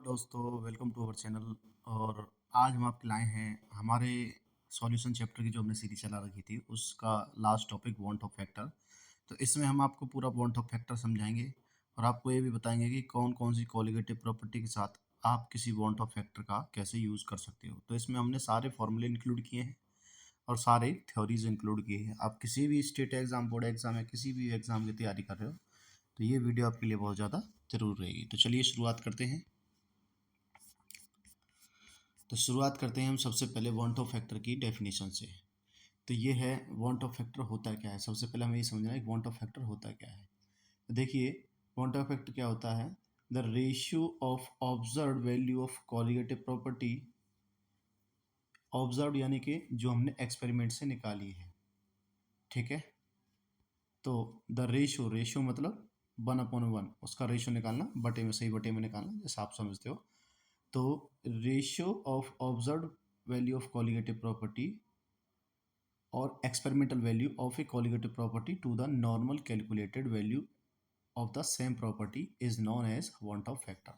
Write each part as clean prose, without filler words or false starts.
दोस्तों, welcome to our channel. और आज हम आपके लाए हैं हमारे सॉल्यूशन चैप्टर की जो हमने सीरीज चला रखी थी उसका last topic want Hoff factor. तो इसमें हम आपको पूरा वांट ऑफ फैक्टर समझाएंगे और आपको ये भी बताएंगे कि कौन कौन सी कॉलिगेटिव प्रॉपर्टी के साथ आप किसी वांट ऑफ फैक्टर का कैसे यूज़ कर सकते हो। तो इसमें हमने सारे फॉर्मूले इंक्लूड किए हैं और सारे थ्योरीज इंक्लूड किए हैं। आप किसी भी स्टेट एग्ज़ाम, बोर्ड एग्ज़ाम या किसी भी एग्ज़ाम की तैयारी कर रहे हो तो ये वीडियो आपके लिए बहुत ज़्यादा ज़रूर रहेगी। तो चलिए शुरुआत करते हैं। तो शुरुआत करते हैं हम सबसे पहले वांट ऑफ फैक्टर की डेफिनेशन से। तो ये है वांट ऑफ फैक्टर होता क्या है। सबसे पहले हमें ये समझना है कि वांट ऑफ फैक्टर होता क्या है। तो देखिए, वांट ऑफ फैक्टर क्या होता है? The ratio of observe value of colligative property. Observe यानी कि जो हमने एक्सपेरिमेंट से निकाली है, ठीक है। तो द रेशियो, रेशियो मतलब 1/1, उसका रेशियो निकालना, बटे में, सही बटे में निकालना, जैसा आप समझते हो। तो ratio of observe value of colligative property और experimental value of a colligative property to the normal calculated value of the same property is known as van't Hoff factor.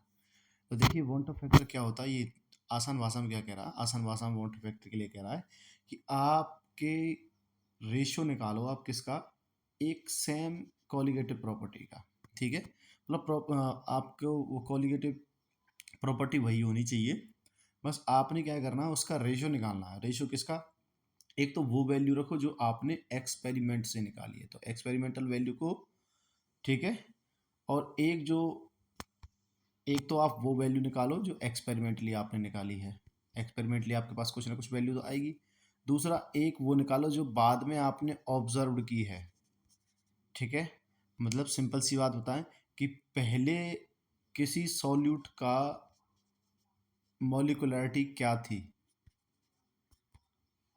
तो देखिए, वांट ऑफ फैक्टर क्या होता है, ये आसान भाषा में क्या कह रहा है? आसान भाषा में वांट ऑफ फैक्टर के लिए कह रहा है कि आपके रेशियो निकालो, आप किसका? एक सेम कॉलिगेटिव प्रॉपर्टी का, ठीक है। मतलब आपको वो कॉलिगेटिव प्रॉपर्टी वही होनी चाहिए, बस आपने क्या करना है, उसका रेशियो निकालना है। रेशियो किसका? एक तो वो वैल्यू रखो जो आपने एक्सपेरिमेंट से निकाली है, तो एक्सपेरिमेंटल वैल्यू को, ठीक है। और एक तो आप वो वैल्यू निकालो जो एक्सपेरिमेंटली आपने निकाली है। एक्सपेरिमेंटली आपके पास कुछ ना कुछ वैल्यू तो आएगी। दूसरा, एक वो निकालो जो बाद में आपने ऑब्जर्व की है, ठीक है। मतलब सिंपल सी बात बताएं कि पहले किसी सॉल्यूट का मॉलिक्यूलरिटी क्या थी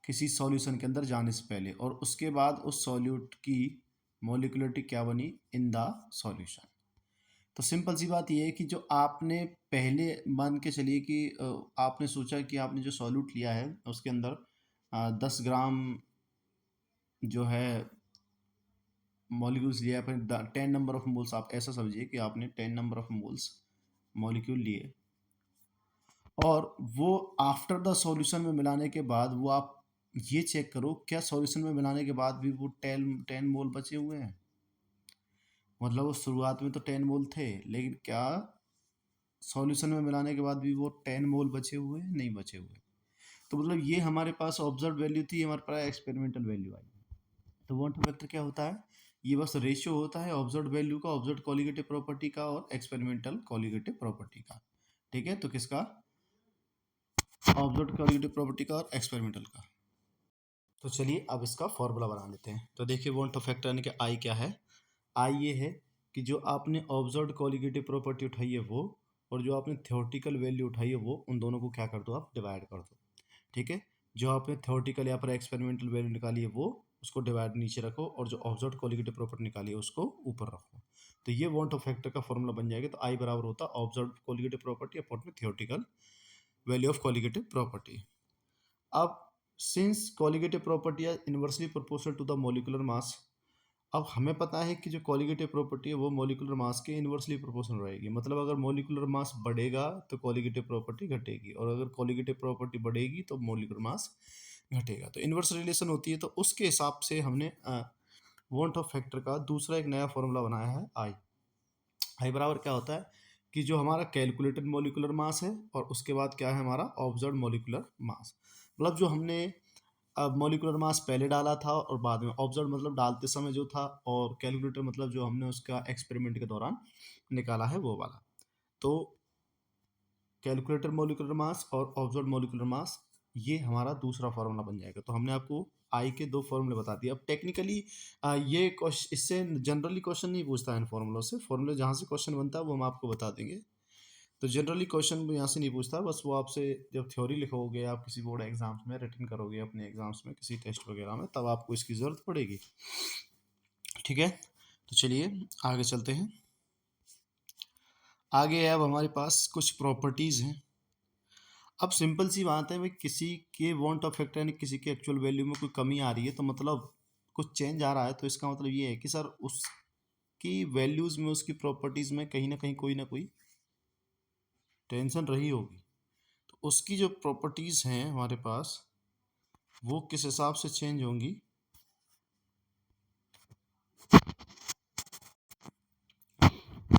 किसी सॉल्यूशन के अंदर जाने से पहले, और उसके बाद उस सॉल्यूट की मॉलिक्यूलरिटी क्या बनी इन द सॉल्यूशन। तो सिंपल सी बात ये है कि जो आपने पहले, मान के चलिए कि आपने सोचा कि आपने जो सॉल्यूट लिया है उसके अंदर 10 ग्राम जो है मॉलिक्यूल्स लिया है, अपने 10 नंबर ऑफ मोल्स, आप ऐसा समझिए कि आपने 10 नंबर ऑफ मोल्स मॉलिक्यूल लिए, और वो आफ्टर द सॉल्यूशन में मिलाने के बाद वो आप ये चेक करो क्या सॉल्यूशन में मिलाने के बाद भी वो 10 मोल बचे हुए हैं। मतलब वो शुरुआत में तो 10 मोल थे, लेकिन क्या सॉल्यूशन में मिलाने के बाद भी वो 10 मोल बचे हुए हैं? नहीं बचे हुए। तो मतलब ये हमारे पास ऑब्जर्व वैल्यू थी, हमारे पास एक्सपेरिमेंटल वैल्यू आई। तो वांट वेक्टर क्या होता है? ये बस रेशियो होता है ऑब्जर्व वैल्यू का, ऑब्जर्व कॉलिगेटिव प्रॉपर्टी का और एक्सपेरिमेंटल कॉलिगेटिव प्रॉपर्टी का, ठीक है। तो किसका? ऑब्जर्व कॉलिगेटिव प्रॉपर्टी का और एक्सपेरिमेंटल का। तो चलिए अब इसका फॉर्मूला बना लेते हैं। तो देखिए, वांट ऑफ फैक्टर यानी कि आई क्या है? आई ये है कि जो आपने ऑब्जर्व कॉलिगेटिव प्रॉपर्टी उठाई है वो, और जो आपने थ्योरेटिकल वैल्यू उठाई है वो, उन दोनों को क्या कर दो, आप डिवाइड कर दो, ठीक है। जो आपने थ्योरेटिकल या पर एक्सपेरिमेंटल वैल्यू निकाली है वो, उसको डिवाइड नीचे रखो, और जो ऑब्जर्व कॉलिगेटिव प्रॉपर्टी निकाली है उसको ऊपर रखो। तो ये वांट ऑफ फैक्टर का फॉर्मूला बन जाएगा। तो आई बराबर होता है ऑब्जर्व कॉलिगेटिव प्रॉपर्टी अपॉन में theoretical value of colligative property. अब since colligative property are inversely proportional to the molecular mass, अब हमें पता है कि जो कॉलिगेटिव प्रॉपर्टी है वो मॉलिक्यूलर मास के इनवर्सली प्रोपोर्शनल रहेगी। मतलब अगर मॉलिक्यूलर मास बढ़ेगा तो कॉलिगेटिव प्रॉपर्टी घटेगी, और अगर कॉलिगेटिव प्रॉपर्टी बढ़ेगी तो मॉलिक्यूलर मास घटेगा। तो इनवर्स रिलेशन होती है। तो उसके हिसाब से हमने वांट ऑफ फैक्टर का दूसरा एक नया फॉर्मूला बनाया है, आई। आई बराबर क्या होता है कि जो हमारा कैलकुलेटेड मॉलिक्यूलर मास है और उसके बाद क्या है हमारा ऑब्जर्व मॉलिक्यूलर मास। मतलब जो हमने अब मॉलिक्यूलर मास पहले डाला था और बाद में ऑब्जर्व मतलब डालते समय जो था, और कैलकुलेटर मतलब जो हमने उसका एक्सपेरिमेंट के दौरान निकाला है वो वाला। तो कैलकुलेटर मॉलिक्यूलर मास और ऑब्जर्व मॉलिक्यूलर मास, ये हमारा दूसरा फार्मूला बन जाएगा। तो हमने आपको आई के दो फॉर्मूले बता दिए। अब टेक्निकली ये क्वेश्चन, इससे जनरली क्वेश्चन नहीं पूछता है इन फॉर्मूलों से। फॉर्मूले जहाँ से क्वेश्चन बनता है वो हम आपको बता देंगे। तो जनरली क्वेश्चन यहाँ से नहीं पूछता, बस वो आपसे जब थ्योरी लिखोगे, आप किसी बोर्ड एग्जाम्स में रिटन करोगे, अपने एग्जाम्स में किसी टेस्ट वगैरह में, तब आपको इसकी ज़रूरत पड़ेगी, ठीक है। तो चलिए आगे चलते हैं। आगे अब हमारे पास कुछ प्रॉपर्टीज़ हैं। अब सिंपल सी बात है भाई, किसी के वांट ऑफ फैक्टर यानी किसी के एक्चुअल वैल्यू में कोई कमी आ रही है, तो मतलब कुछ चेंज आ रहा है, तो इसका मतलब ये है कि सर उसकी वैल्यूज़ में, उसकी प्रॉपर्टीज़ में कहीं ना कोई टेंशन रही होगी, तो उसकी जो प्रॉपर्टीज़ हैं हमारे पास वो किस हिसाब से चेंज होंगी।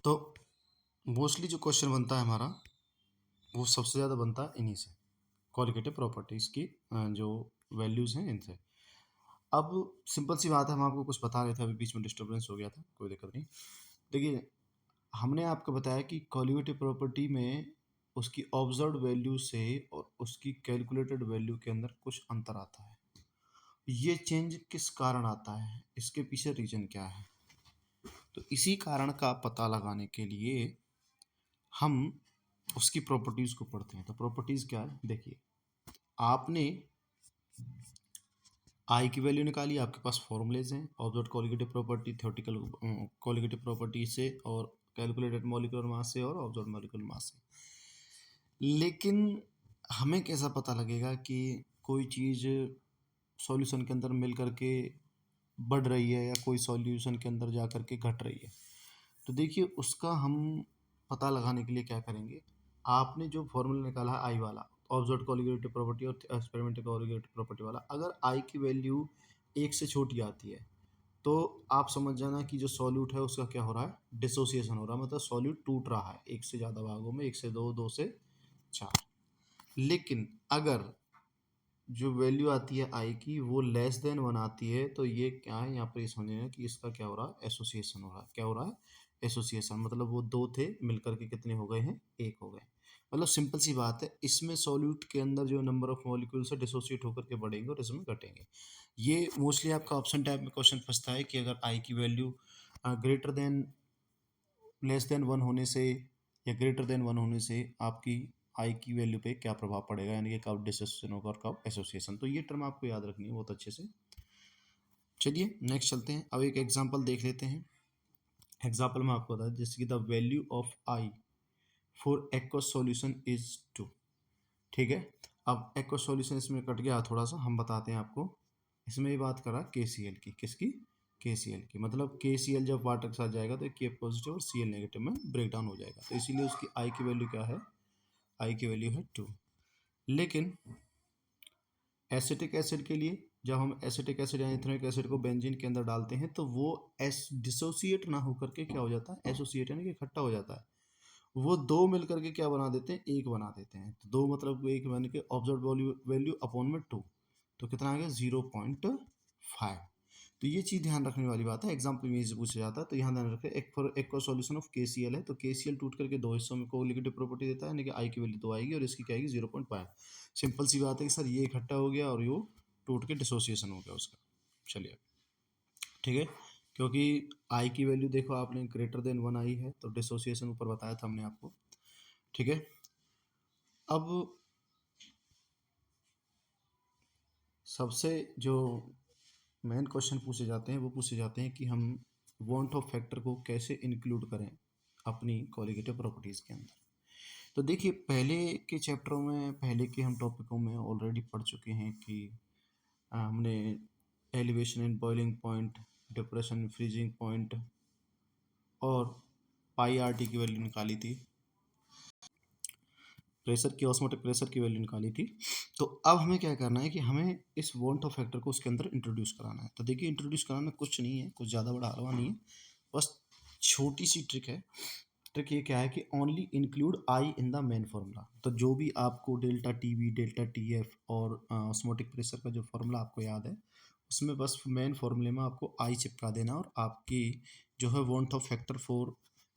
तो मोस्टली जो क्वेश्चन बनता है हमारा वो सबसे ज़्यादा बनता है इन्हीं से, क्वालिटेटिव प्रॉपर्टीज़ की जो वैल्यूज़ हैं इनसे। अब सिंपल सी बात है, हम आपको कुछ बता रहे थे, अभी बीच में डिस्टर्बेंस हो गया था, कोई दिक्कत नहीं। देखिए, हमने आपको बताया कि क्वालिटेटिव प्रॉपर्टी में उसकी ऑब्जर्व्ड वैल्यू से और उसकी कैलकुलेटेड वैल्यू के अंदर कुछ अंतर आता है। ये चेंज किस कारण आता है, इसके पीछे रीजन क्या है, तो इसी कारण का पता लगाने के लिए हम उसकी प्रॉपर्टीज़ को पढ़ते हैं। तो प्रॉपर्टीज़ क्या है, देखिए, आपने आई की वैल्यू निकाली, आपके पास फॉर्मूलेज हैं, observed colligative property, theoretical colligative property से और कैलकुलेटेड मॉलिक्यूलर मास से और ऑब्जर्व्ड मॉलिक्यूलर मास से। लेकिन हमें कैसा पता लगेगा कि कोई चीज़ सॉल्यूशन के अंदर मिल करके बढ़ रही है या कोई सॉल्यूशन के अंदर जा करके घट रही है। तो देखिए, उसका हम पता लगाने के लिए क्या करेंगे, आपने जो फॉर्मूला निकाला है आई वाला, ऑब्जर्व्ड कोलिगेटिव प्रॉपर्टी और एक्सपेरिमेंटल कोलिगेटिव प्रॉपर्टी वाला, अगर आई की वैल्यू 1 से छोटी आती है तो आप समझ जाना कि जो सॉल्यूट है उसका क्या हो रहा है, डिसोसिएशन हो रहा है, मतलब सॉल्यूट टूट रहा है एक से ज़्यादा भागों में, 1 से 2, 2 से 4। लेकिन अगर जो वैल्यू आती है आई की वो लेस देन 1 आती है, तो ये क्या है, यहाँ पर ये समझना कि इसका क्या हो रहा है, एसोसिएशन हो रहा है। क्या हो रहा है, एसोसिएशन, मतलब वो 2 थे मिलकर के कितने हो गए हैं, 1 हो गए। मतलब सिंपल सी बात है, इसमें सॉल्यूट के अंदर जो नंबर ऑफ मॉलिक्यूल्स है डिसोसिएट होकर के बढ़ेंगे और इसमें घटेंगे। ये मोस्टली आपका ऑप्शन टाइप में क्वेश्चन फंसता है कि अगर आई की value greater than less than 1 होने से या ग्रेटर देन 1 होने से आपकी आई की वैल्यू पे क्या प्रभाव पड़ेगा, यानी कि कब डिसोसिएशन होगा और कब एसोसिएशन। तो ये टर्म आपको याद रखनी है बहुत अच्छे से। चलिए नेक्स्ट चलते हैं, अब एक एग्जांपल देख लेते हैं। एग्जांपल में आपको बता दें, जैसे कि the value of I for aqueous solution is 2। ठीक है, अब एक्वस सॉल्यूशन इसमें कट गया थोड़ा सा, हम बताते हैं आपको। इसमें ये बात करा KCl की, किसकी, KCl की, मतलब KCl जब वाटर के साथ जाएगा तो K पॉजिटिव और Cl नेगेटिव में ब्रेक डाउन हो जाएगा, तो इसीलिए उसकी आई की वैल्यू क्या है, आई की वैल्यू है 2। लेकिन एसिटिक एसिड के लिए, जब हम एसिटिक एसिड या इथेनोइक एसिड को बेंजीन के अंदर डालते हैं तो वो एस डिसोसिएट ना होकर के क्या हो जाता है, एसोसिएट यानी कि इकट्ठा हो जाता है। वो दो मिलकर के क्या बना देते हैं, एक बना देते हैं। तो दो मतलब एक बन के ऑब्जर्व वैल्यू अपॉन में 2, तो कितना आ गया 0.5। तो ये चीज़ ध्यान रखने वाली बात है, एग्जाम्पल में से पूछा जाता है, तो यहाँ ध्यान रखें। एक का सॉल्यूशन ऑफ KCl है, तो KCl टूट करके दो हिस्सों में कोलिगेटिव प्रॉपर्टी देता है, यानी कि आई की वैल्यू 2 आएगी और इसकी क्या आएगी 0.5। सिंपल सी बात है कि सर ये इकट्ठा हो गया और ये टूट के डिसोसिएशन हो गया उसका। चलिए ठीक है, क्योंकि आई की वैल्यू देखो आपने ग्रेटर देन 1 आई है, तो डिसोसिएशन ऊपर बताया था हमने आपको। ठीक है, अब सबसे जो मेन क्वेश्चन पूछे जाते हैं वो पूछे जाते हैं कि हम वांट ऑफ फैक्टर को कैसे इंक्लूड करें अपनी कोलिगेटिव प्रॉपर्टीज़ के अंदर। तो देखिए, पहले के चैप्टरों में, पहले के हम टॉपिकों में ऑलरेडी पढ़ चुके हैं कि हमने elevation in boiling point, depression in freezing point और पाई आर टी की वैल्यू निकाली थी, प्रेशर की, ऑस्मोटिक प्रेशर की वैल्यू निकाली थी। तो अब हमें क्या करना है कि हमें इस वांट ऑफ फैक्टर को उसके अंदर इंट्रोड्यूस कराना है। तो देखिए, इंट्रोड्यूस कराना कुछ नहीं है, कुछ ज़्यादा बड़ा हलवा नहीं है, बस छोटी सी ट्रिक है। ट्रिक ये क्या है कि only include I in the main formula. तो जो भी आपको delta T V, delta T F और ऑस्मोटिक प्रेशर का जो फार्मूला आपको याद है, उसमें बस मेन फार्मूले में आपको आई चिपका देना और आपकी जो है want Hoff factor for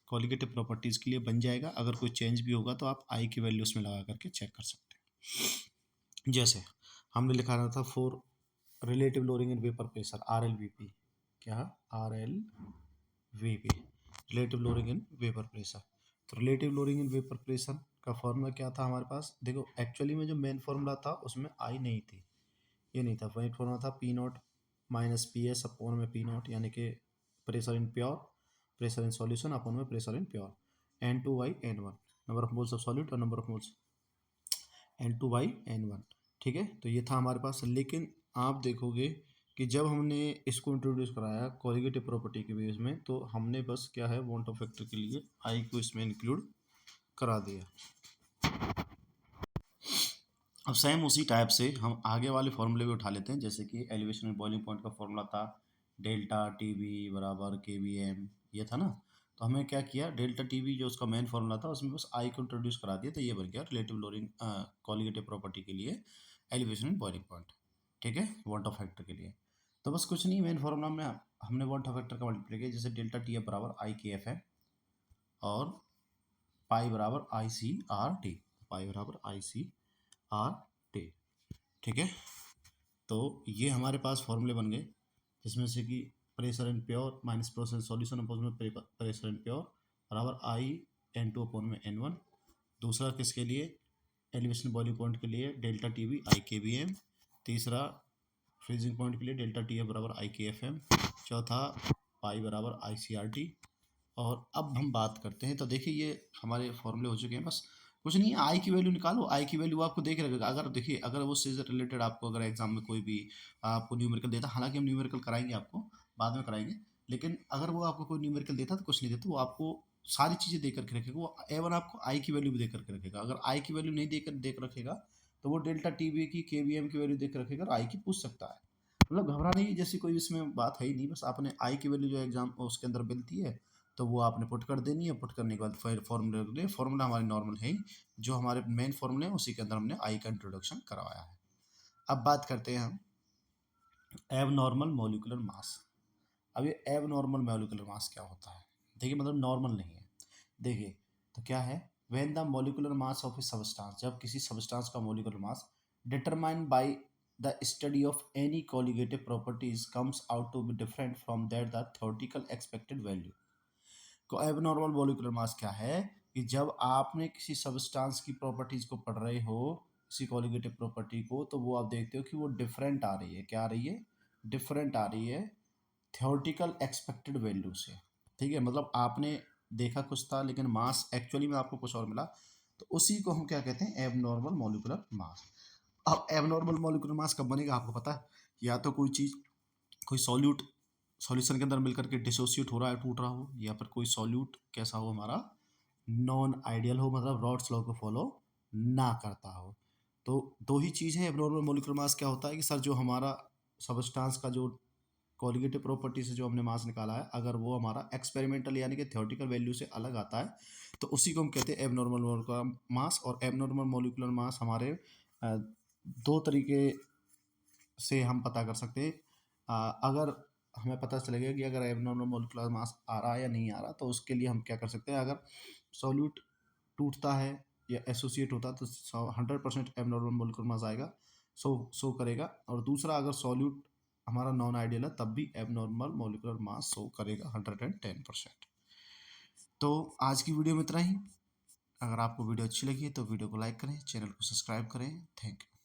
colligative properties के लिए बन जाएगा। अगर कोई चेंज भी होगा तो आप आई की वैल्यू उसमें लगा करके चेक कर सकते हैं। जैसे हमने लिखा रहा था for relative lowering in vapour pressure, RLVP, क्या, RLVP, relative lowering in vapour pressure. तो relative lowering in vapour pressure का फॉर्मूला क्या था हमारे पास, देखो एक्चुअली में जो मेन फॉर्मूला था उसमें आई नहीं थी, ये नहीं था, वही फॉर्मूला था P0 माइनस PS अपॉन में P0, यानी कि pressure in pure, pressure in solution upon में pressure in pure, N2/N1, number of moles of solute और नंबर ऑफ मोल्स N2/N1। ठीक है, तो ये था हमारे पास। लेकिन आप देखोगे कि जब हमने इसको इंट्रोड्यूस कराया कोलिगेटिव प्रॉपर्टी के बेस में, तो हमने बस क्या है वांट ऑफ फैक्टर के लिए आई को इसमें इंक्लूड करा दिया। अब सेम उसी टाइप से हम आगे वाले फॉर्मूले भी उठा लेते हैं, जैसे कि एलिवेशन एंड बॉइलिंग पॉइंट का फॉर्मूला था डेल्टा टी बी बराबर के बी एम, ये था ना। तो हमें क्या किया, डेल्टा टी बी जो उसका मेन फॉर्मूला था उसमें बस आई को इंट्रोड्यूस करा दिया, तो ये बन गया रिलेटिव लोडिंग कॉलिगेटिव प्रॉपर्टी के लिए एलिवेशन एंड बॉइलिंग पॉइंट। ठीक है, वॉट ऑफ फैक्टर के लिए तो बस कुछ नहीं, मेन फॉर्मूला में हमने वॉट ऑफ फैक्टर का मल्टीप्लाई किया, जैसे डेल्टा टी एफ बराबर आई के एफ है और पाई बराबर आई सी आर टी, पाई बराबर आई सी आर टी। ठीक है, तो ये हमारे पास फॉर्मूले बन गए, जिसमें से कि pressure and pure minus pressure solution अपोज में प्रेशर एंड प्योर बराबर आई एन टू अपोन में एन वन। दूसरा किसके लिए, एलिवेशन बॉइलिंग पॉइंट के लिए डेल्टा टी बी आई के बी एम। तीसरा फ्रीजिंग पॉइंट के लिए डेल्टा टी एफ बराबर आई के एफ एम। चौथा पाई बराबर आई सी आर टी। और अब हम बात करते हैं, तो देखिए ये हमारे फॉर्मूले हो चुके हैं, बस कुछ नहीं है, आई की वैल्यू निकालो, आई की वैल्यू आपको देख रखेगा। अगर देखिए अगर वो से रिलेटेड आपको अगर एग्जाम में कोई भी आपको न्यूमेरिकल देता, हालांकि हम न्यूमेरिकल कराएंगे आपको बाद में कराएंगे, लेकिन अगर वो आपको कोई न्यूमेरिकल देता तो कुछ नहीं देता, वो आपको सारी चीज़ें दे करके रखेगा। वो एवन आपको आई की वैल्यू भी दे करके रखेगा। अगर आई की वैल्यू नहीं देकर देख रखेगा तो वो डेल्टा टी बी की के बी एम की वैल्यू देख रखेगा और आई की पूछ सकता है। मतलब घबराने की जैसी कोई इसमें बात है ही नहीं, बस आपने आई की वैल्यू जो एग्जाम उसके अंदर मिलती है तो वो आपने पुट कर देनी है। पुट करने के बाद फिर फॉर्मूले, फॉर्मूला हमारे नॉर्मल है ही, जो हमारे मेन फॉर्मूले हैं उसी के अंदर हमने आई का इंट्रोडक्शन करवाया है। अब बात करते हैं हम एब नॉर्मल मोलिकुलर मास। अब ये एब नॉर्मल मोलिकुलर मास क्या होता है, देखिए मतलब नॉर्मल नहीं है। देखिए तो क्या है, when the molecular mass of a substance, जब किसी सबस्टांस का molecular mass determined by the study of any colligative properties comes out to be different from that the theoretical expected value. तो एबनॉर्मल मॉलिक्यूलर मास क्या है कि जब आपने किसी सबस्टांस की प्रॉपर्टीज को पढ़ रहे हो, किसी कोलिगेटिव प्रॉपर्टी को, तो वो आप देखते हो कि वो डिफरेंट आ रही है। क्या आ रही है, डिफरेंट आ रही है थ्योरेटिकल एक्सपेक्टेड वैल्यू से। ठीक है, मतलब आपने देखा कुछ था लेकिन मास एक्चुअली में आपको कुछ और मिला, तो उसी को हम क्या कहते हैं, एबनॉर्मल मॉलिक्यूलर मास। अब एबनॉर्मल मॉलिक्यूलर मास कब बनेगा आपको पता है, या तो कोई चीज़, कोई सॉल्यूट सॉल्यूशन के अंदर मिलकर के डिसोसिएट हो रहा है, टूट रहा हो, या फिर कोई सॉल्यूट कैसा हो हमारा, नॉन आइडियल हो, मतलब रॉड्स लॉ को फॉलो ना करता हो। तो दो ही चीज़ है एब्नॉर्मल मोलिकुलर मास। क्या होता है कि सर जो हमारा सबस्टांस का जो कोलिगेटिव प्रॉपर्टी से जो हमने मास निकाला है, अगर वो हमारा एक्सपेरिमेंटल यानी कि थ्योरेटिकल वैल्यू से अलग आता है तो उसी को हम कहते हैं एबनॉर्मल मोलिकुलर मास। और एबनॉर्मल मोलिकुलर मास हमारे दो तरीके से हम पता कर सकते हैं। अगर हमें पता चलेगा कि अगर एबनॉर्मल मोलिकुलर मास आ रहा है या नहीं आ रहा, तो उसके लिए हम क्या कर सकते हैं, अगर सॉल्यूट टूटता है या एसोसिएट होता है तो 100% एबनॉर्मल मोलिकुलर मास आएगा, शो करेगा। और दूसरा, अगर सॉल्यूट हमारा नॉन आइडियल है तब भी एबनॉर्मल मोलिकुलर मास शो करेगा 110%। तो आज की वीडियो में इतना ही। अगर आपको वीडियो अच्छी लगी है तो वीडियो को लाइक करें, चैनल को सब्सक्राइब करें। Thank you.